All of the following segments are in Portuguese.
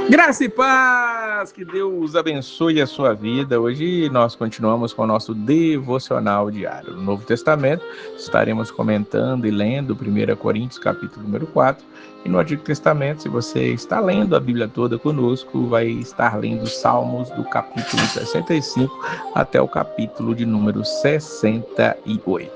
Graça e paz, que Deus abençoe a sua vida. Hoje nós continuamos com o nosso devocional diário. No Novo Testamento estaremos comentando e lendo 1 Coríntios capítulo número 4. E no Antigo Testamento, se você está lendo a Bíblia toda conosco, vai estar lendo os Salmos do capítulo 65 até o capítulo de número 68.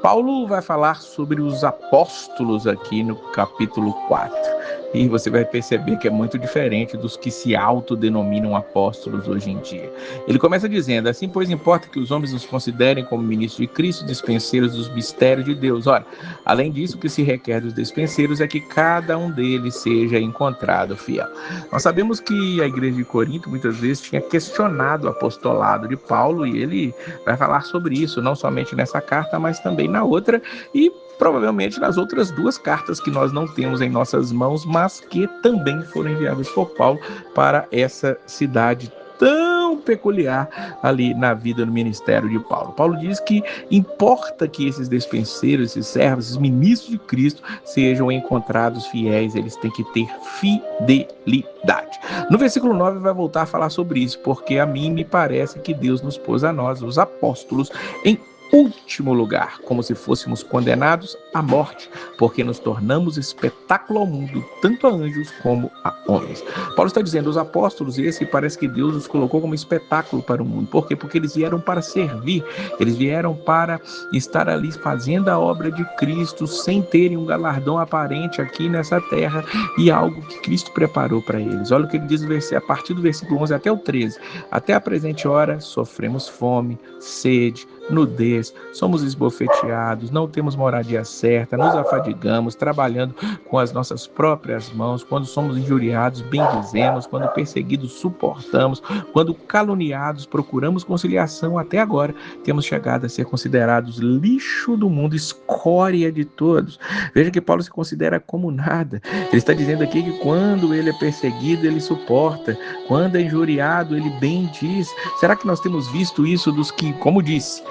Paulo vai falar sobre os apóstolos aqui no capítulo 4. E você vai perceber que é muito diferente dos que se autodenominam apóstolos hoje em dia. Ele começa dizendo: assim, pois, importa que os homens nos considerem como ministros de Cristo, dispenseiros dos mistérios de Deus. Ora, além disso, o que se requer dos dispenseiros é que cada um deles seja encontrado fiel. Nós sabemos que a igreja de Corinto muitas vezes tinha questionado o apostolado de Paulo, e ele vai falar sobre isso, não somente nessa carta, mas também na outra, e provavelmente nas outras duas cartas que nós não temos em nossas mãos, mas que também foram enviadas por Paulo para essa cidade tão peculiar ali na vida, no ministério de Paulo. Paulo diz que importa que esses despenseiros, esses servos, esses ministros de Cristo sejam encontrados fiéis, eles têm que ter fidelidade. No versículo 9 vai voltar a falar sobre isso, porque a mim me parece que Deus nos pôs a nós, os apóstolos, em último lugar, como se fôssemos condenados à morte, porque nos tornamos espetáculo ao mundo, tanto a anjos como a homens. Paulo está dizendo, os apóstolos, esse parece que Deus os colocou como espetáculo para o mundo. Por quê? Porque eles vieram para servir, eles vieram para estar ali fazendo a obra de Cristo, sem terem um galardão aparente aqui nessa terra, e algo que Cristo preparou para eles. Olha o que ele diz a partir do versículo 11 até o 13. Até a presente hora, sofremos fome, sede, nudez, somos esbofeteados, não temos moradia certa, nos afadigamos, trabalhando com as nossas próprias mãos, quando somos injuriados, bendizemos, quando perseguidos, suportamos, quando caluniados, procuramos conciliação. Até agora, temos chegado a ser considerados lixo do mundo, escória de todos. Veja que Paulo se considera como nada. Ele está dizendo aqui que quando ele é perseguido, ele suporta, quando é injuriado, ele bendiz. Será que nós temos visto isso dos que, como disse,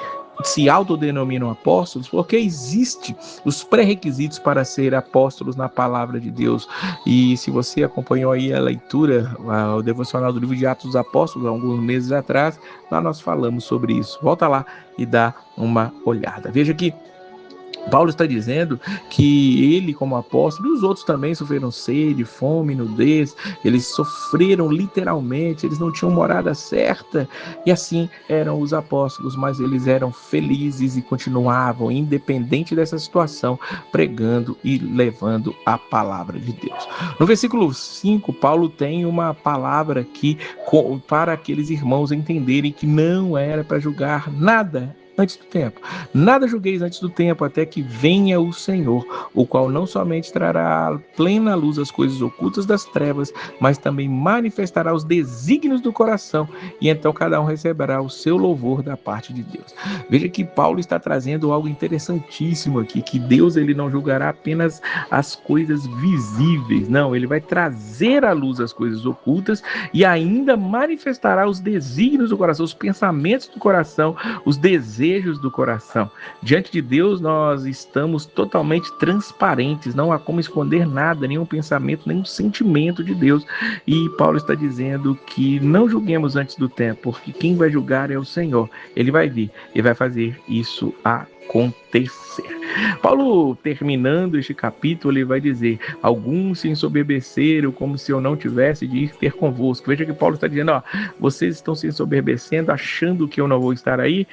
se autodenominam apóstolos? Porque existem os pré-requisitos para ser apóstolos na palavra de Deus. E se você acompanhou aí a leitura, o devocional do livro de Atos dos Apóstolos, há alguns meses atrás, lá nós falamos sobre isso. Volta lá e dá uma olhada. Veja que Paulo está dizendo que ele, como apóstolo, e os outros também sofreram sede, fome, nudez, eles sofreram literalmente, eles não tinham morada certa, e assim eram os apóstolos, mas eles eram felizes e continuavam, independente dessa situação, pregando e levando a palavra de Deus. No versículo 5, Paulo tem uma palavra aqui para aqueles irmãos entenderem que não era para julgar nada antes do tempo. Nada julgueis antes do tempo, até que venha o Senhor, o qual não somente trará à plena luz as coisas ocultas das trevas, mas também manifestará os desígnios do coração, e então cada um receberá o seu louvor da parte de Deus. Veja que Paulo está trazendo algo interessantíssimo aqui, que Deus, ele não julgará apenas as coisas visíveis, não, ele vai trazer à luz as coisas ocultas e ainda manifestará os desígnios do coração, os pensamentos do coração, os desejos do coração. Diante de Deus nós estamos totalmente transparentes, não há como esconder nada, nenhum pensamento, nenhum sentimento de Deus. E Paulo está dizendo que não julguemos antes do tempo, porque quem vai julgar é o Senhor. Ele vai vir e vai fazer isso acontecer. Paulo, terminando este capítulo, ele vai dizer: alguns se ensoberbeceram como se eu não tivesse de ir ter convosco. Veja que Paulo está dizendo, vocês estão se ensoberbecendo, achando que eu não vou estar aí?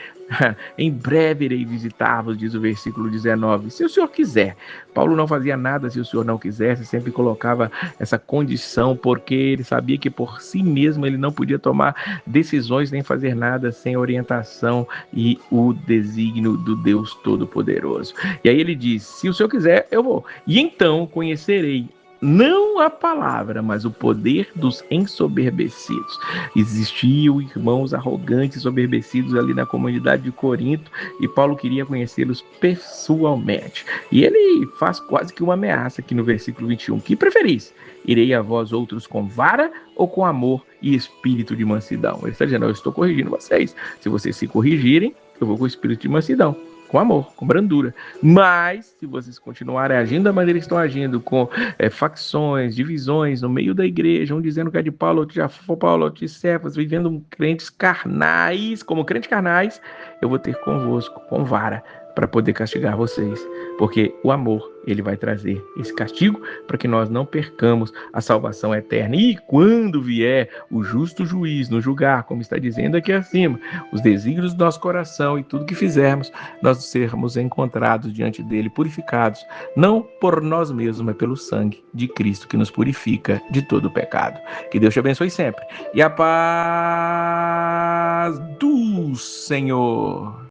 Em breve irei visitar-vos, diz o versículo 19, se o Senhor quiser. Paulo não fazia nada se o Senhor não quisesse, sempre colocava essa condição, porque ele sabia que por si mesmo ele não podia tomar decisões nem fazer nada sem orientação e o desígnio do Deus Todo-Poderoso. E aí ele diz, se o Senhor quiser, eu vou. E então conhecerei não a palavra, mas o poder dos ensoberbecidos. Existiam irmãos arrogantes, soberbecidos ali na comunidade de Corinto, e Paulo queria conhecê-los pessoalmente. E ele faz quase que uma ameaça aqui no versículo 21. Que preferis? Irei a vós outros com vara ou com amor e espírito de mansidão? Ele está dizendo, eu estou corrigindo vocês. Se vocês se corrigirem, eu vou com o espírito de mansidão. com amor, com brandura. Mas, se vocês continuarem agindo da maneira que estão agindo, com facções, divisões no meio da igreja, um dizendo que é de Paulo, outro de Paulo, outro de Cefas, vivendo crentes carnais, como crentes carnais, eu vou ter convosco, com vara, para poder castigar vocês. Porque o amor, ele vai trazer esse castigo para que nós não percamos a salvação eterna. E quando vier o justo juiz nos julgar, como está dizendo aqui acima, os desígnios do nosso coração e tudo que fizermos, nós sermos encontrados diante dele purificados, não por nós mesmos, mas pelo sangue de Cristo que nos purifica de todo o pecado. Que Deus te abençoe sempre. E a paz do Senhor.